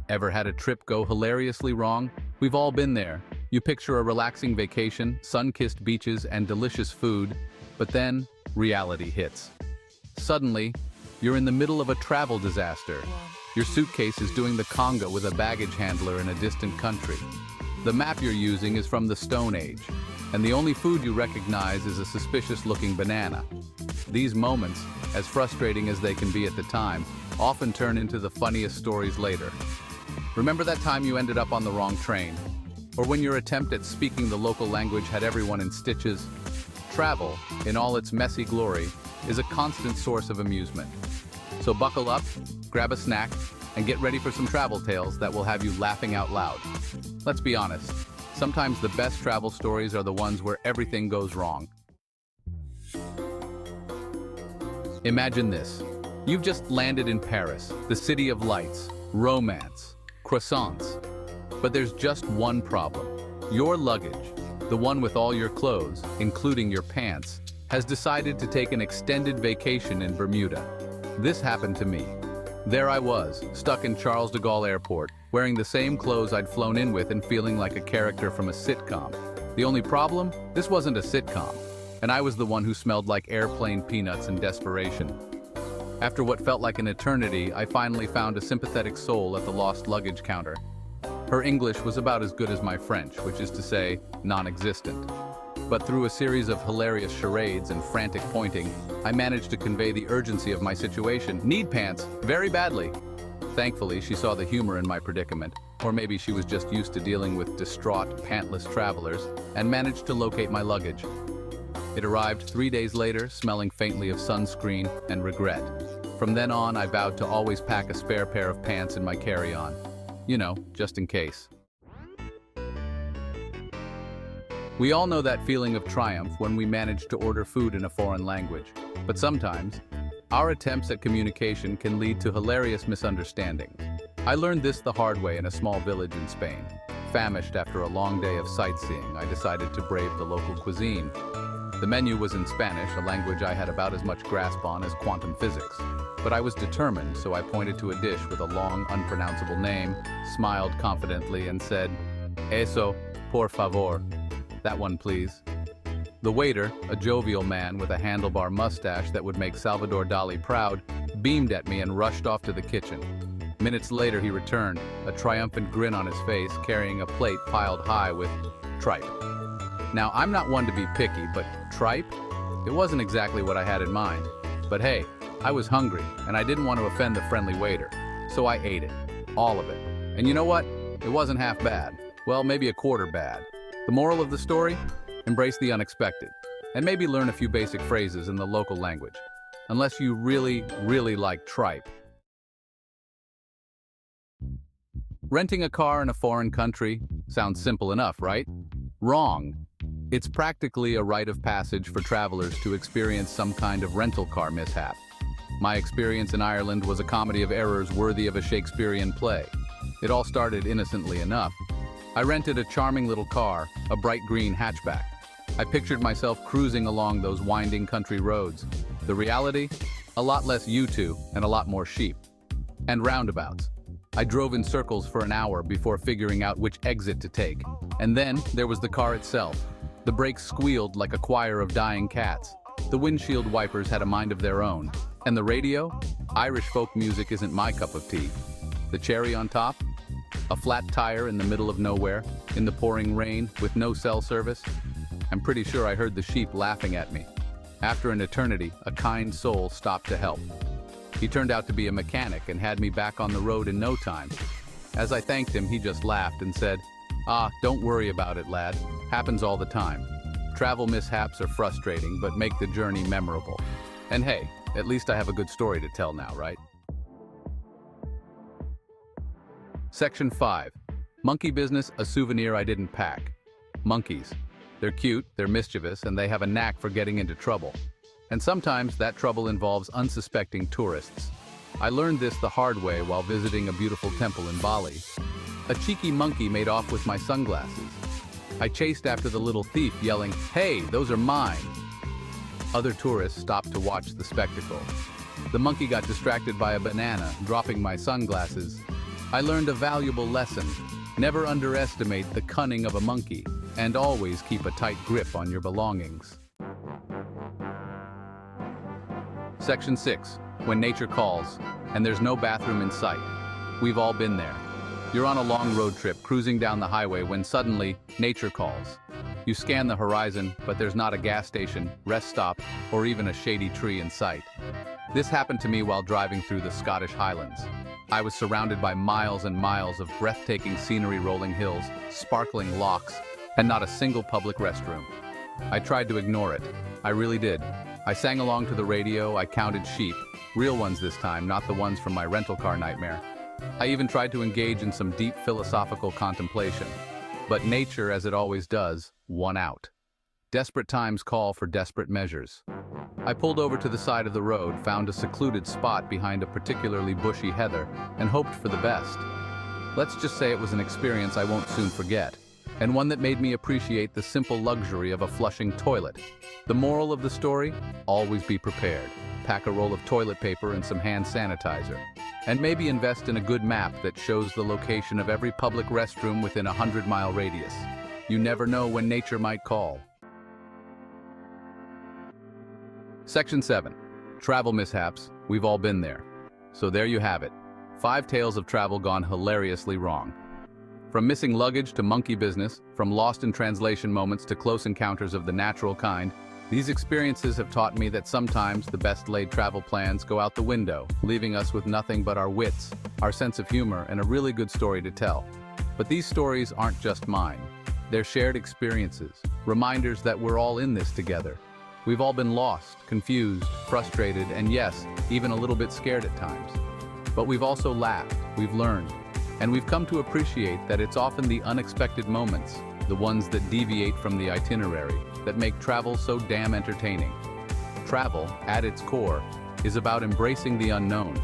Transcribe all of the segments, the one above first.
Ever had a trip go hilariously wrong? We've all been there. You picture a relaxing vacation, sun-kissed beaches, and delicious food, but then reality hits. Suddenly, you're in the middle of a travel disaster. Your suitcase is doing the conga with a baggage handler in a distant country. The map you're using is from the Stone Age, and the only food you recognize is a suspicious-looking banana. These moments, as frustrating as they can be at the time, often turn into the funniest stories later. Remember that time you ended up on the wrong train? Or when your attempt at speaking the local language had everyone in stitches? Travel, in all its messy glory, is a constant source of amusement. So buckle up, grab a snack, and get ready for some travel tales that will have you laughing out loud. Let's be honest, sometimes the best travel stories are the ones where everything goes wrong. Imagine this. You've just landed in Paris, the city of lights, romance, croissants. But there's just one problem. Your luggage, the one with all your clothes, including your pants, has decided to take an extended vacation in Bermuda. This happened to me. There I was, stuck in Charles de Gaulle Airport, wearing the same clothes I'd flown in with and feeling like a character from a sitcom. The only problem? This wasn't a sitcom, and I was the one who smelled like airplane peanuts in desperation. After what felt like an eternity, I finally found a sympathetic soul at the lost luggage counter. Her English was about as good as my French, which is to say, non-existent. But through a series of hilarious charades and frantic pointing, I managed to convey the urgency of my situation. Need pants, very badly. Thankfully, she saw the humor in my predicament, or maybe she was just used to dealing with distraught, pantless travelers, and managed to locate my luggage. It arrived 3 days later, smelling faintly of sunscreen and regret. From then on, I vowed to always pack a spare pair of pants in my carry-on. You know, just in case. We all know that feeling of triumph when we manage to order food in a foreign language. But sometimes, our attempts at communication can lead to hilarious misunderstandings. I learned this the hard way in a small village in Spain. Famished after a long day of sightseeing, I decided to brave the local cuisine. The menu was in Spanish, a language I had about as much grasp on as quantum physics. But I was determined, so I pointed to a dish with a long, unpronounceable name, smiled confidently, and said, "Eso, por favor." That one, please. The waiter, a jovial man with a handlebar mustache that would make Salvador Dali proud, beamed at me and rushed off to the kitchen. Minutes later, he returned, a triumphant grin on his face, carrying a plate piled high with tripe. Now, I'm not one to be picky, but tripe? It wasn't exactly what I had in mind. But hey, I was hungry, and I didn't want to offend the friendly waiter. So I ate it. All of it. And you know what? It wasn't half bad. Well, maybe a quarter bad. The moral of the story? Embrace the unexpected. And maybe learn a few basic phrases in the local language. Unless you really, really like tripe. Renting a car in a foreign country sounds simple enough, right? Wrong. It's practically a rite of passage for travelers to experience some kind of rental car mishap. My experience in Ireland was a comedy of errors worthy of a Shakespearean play. It all started innocently enough. I rented a charming little car, a bright green hatchback. I pictured myself cruising along those winding country roads. The reality? A lot less U2 and a lot more sheep. And roundabouts. I drove in circles for an hour before figuring out which exit to take. And then there was the car itself. The brakes squealed like a choir of dying cats. The windshield wipers had a mind of their own. And the radio? Irish folk music isn't my cup of tea. The cherry on top? A flat tire in the middle of nowhere, in the pouring rain, with no cell service? I'm pretty sure I heard the sheep laughing at me. After an eternity, a kind soul stopped to help. He turned out to be a mechanic and had me back on the road in no time. As I thanked him, he just laughed and said, "Ah, don't worry about it, lad. Happens all the time. Travel mishaps are frustrating, but make the journey memorable. And hey, at least I have a good story to tell now, right?" Section 5. Monkey business, a souvenir I didn't pack. Monkeys. They're cute, they're mischievous, and they have a knack for getting into trouble. And sometimes that trouble involves unsuspecting tourists. I learned this the hard way while visiting a beautiful temple in Bali. A cheeky monkey made off with my sunglasses. I chased after the little thief, yelling, "Hey, those are mine!" Other tourists stopped to watch the spectacle. The monkey got distracted by a banana, dropping my sunglasses. I learned a valuable lesson. Never underestimate the cunning of a monkey, and always keep a tight grip on your belongings. Section 6. When nature calls, and there's no bathroom in sight. We've all been there. You're on a long road trip, cruising down the highway when suddenly, nature calls. You scan the horizon, but there's not a gas station, rest stop, or even a shady tree in sight. This happened to me while driving through the Scottish Highlands. I was surrounded by miles and miles of breathtaking scenery, rolling hills, sparkling lochs, and not a single public restroom. I tried to ignore it. I really did. I sang along to the radio, I counted sheep, real ones this time, not the ones from my rental car nightmare. I even tried to engage in some deep philosophical contemplation. But nature, as it always does, won out. Desperate times call for desperate measures. I pulled over to the side of the road, found a secluded spot behind a particularly bushy heather, and hoped for the best. Let's just say it was an experience I won't soon forget, and one that made me appreciate the simple luxury of a flushing toilet. The moral of the story? Always be prepared. Pack a roll of toilet paper and some hand sanitizer. And maybe invest in a good map that shows the location of every public restroom within a 100-mile radius. You never know when nature might call. Section 7. Travel mishaps. We've all been there. So there you have it. 5 tales of travel gone hilariously wrong. From missing luggage to monkey business, from lost in translation moments to close encounters of the natural kind, these experiences have taught me that sometimes the best-laid travel plans go out the window, leaving us with nothing but our wits, our sense of humor, and a really good story to tell. But these stories aren't just mine. They're shared experiences, reminders that we're all in this together. We've all been lost, confused, frustrated, and yes, even a little bit scared at times. But we've also laughed, we've learned, and we've come to appreciate that it's often the unexpected moments, the ones that deviate from the itinerary, that make travel so damn entertaining. Travel, at its core, is about embracing the unknown.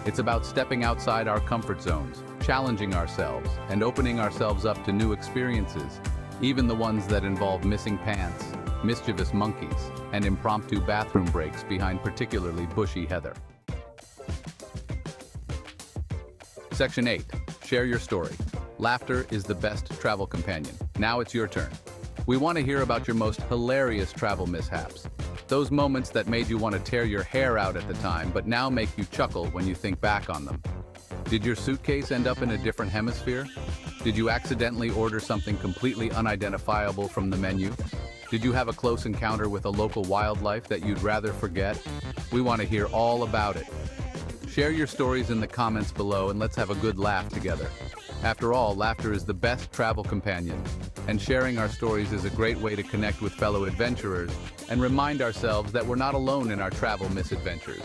It's about stepping outside our comfort zones, challenging ourselves, and opening ourselves up to new experiences, even the ones that involve missing pants, mischievous monkeys, and impromptu bathroom breaks behind particularly bushy heather. Section 8. Share your story. Laughter is the best travel companion. Now it's your turn. We want to hear about your most hilarious travel mishaps. Those moments that made you want to tear your hair out at the time, but now make you chuckle when you think back on them. Did your suitcase end up in a different hemisphere? Did you accidentally order something completely unidentifiable from the menu? Did you have a close encounter with a local wildlife that you'd rather forget? We want to hear all about it. Share your stories in the comments below and let's have a good laugh together. After all, laughter is the best travel companion, and sharing our stories is a great way to connect with fellow adventurers and remind ourselves that we're not alone in our travel misadventures.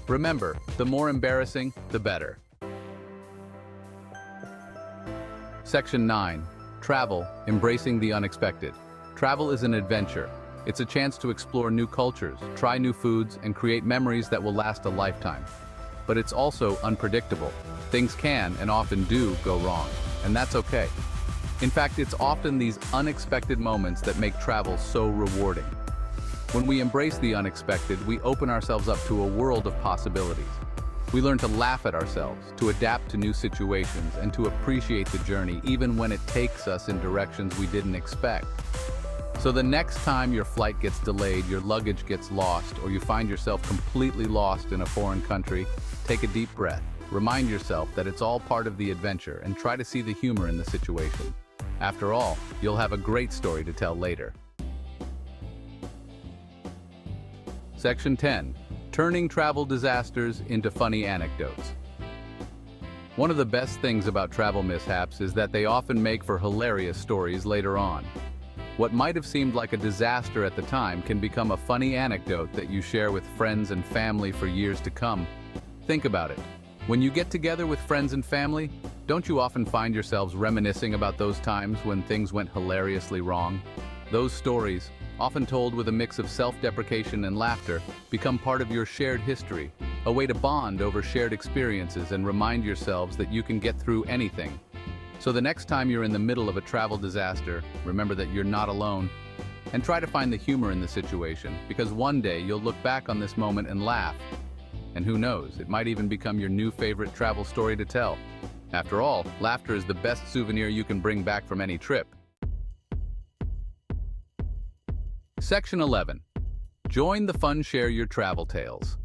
Remember, the more embarrassing, the better. Section 9. Travel, embracing the unexpected. Travel is an adventure. It's a chance to explore new cultures, try new foods, and create memories that will last a lifetime. But it's also unpredictable. Things can, and often do, go wrong, and that's okay. In fact, it's often these unexpected moments that make travel so rewarding. When we embrace the unexpected, we open ourselves up to a world of possibilities. We learn to laugh at ourselves, to adapt to new situations, and to appreciate the journey even when it takes us in directions we didn't expect. So the next time your flight gets delayed, your luggage gets lost, or you find yourself completely lost in a foreign country, take a deep breath. Remind yourself that it's all part of the adventure and try to see the humor in the situation. After all, you'll have a great story to tell later. Section 10. Turning travel disasters into funny anecdotes. One of the best things about travel mishaps is that they often make for hilarious stories later on. What might have seemed like a disaster at the time can become a funny anecdote that you share with friends and family for years to come. Think about it. When you get together with friends and family, don't you often find yourselves reminiscing about those times when things went hilariously wrong? Those stories, often told with a mix of self-deprecation and laughter, become part of your shared history, a way to bond over shared experiences and remind yourselves that you can get through anything. So the next time you're in the middle of a travel disaster, remember that you're not alone, and try to find the humor in the situation, because one day you'll look back on this moment and laugh. And who knows, it might even become your new favorite travel story to tell. After all, laughter is the best souvenir you can bring back from any trip. Section 11. Join the fun, share your travel tales.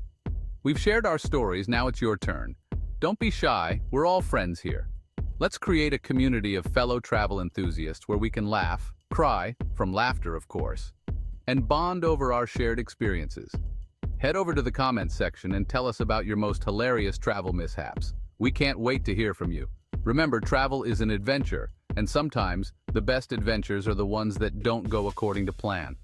We've shared our stories, now it's your turn. Don't be shy, we're all friends here. Let's create a community of fellow travel enthusiasts where we can laugh, cry, from laughter of course, and bond over our shared experiences. Head over to the comments section and tell us about your most hilarious travel mishaps. We can't wait to hear from you. Remember, travel is an adventure, and sometimes the best adventures are the ones that don't go according to plan.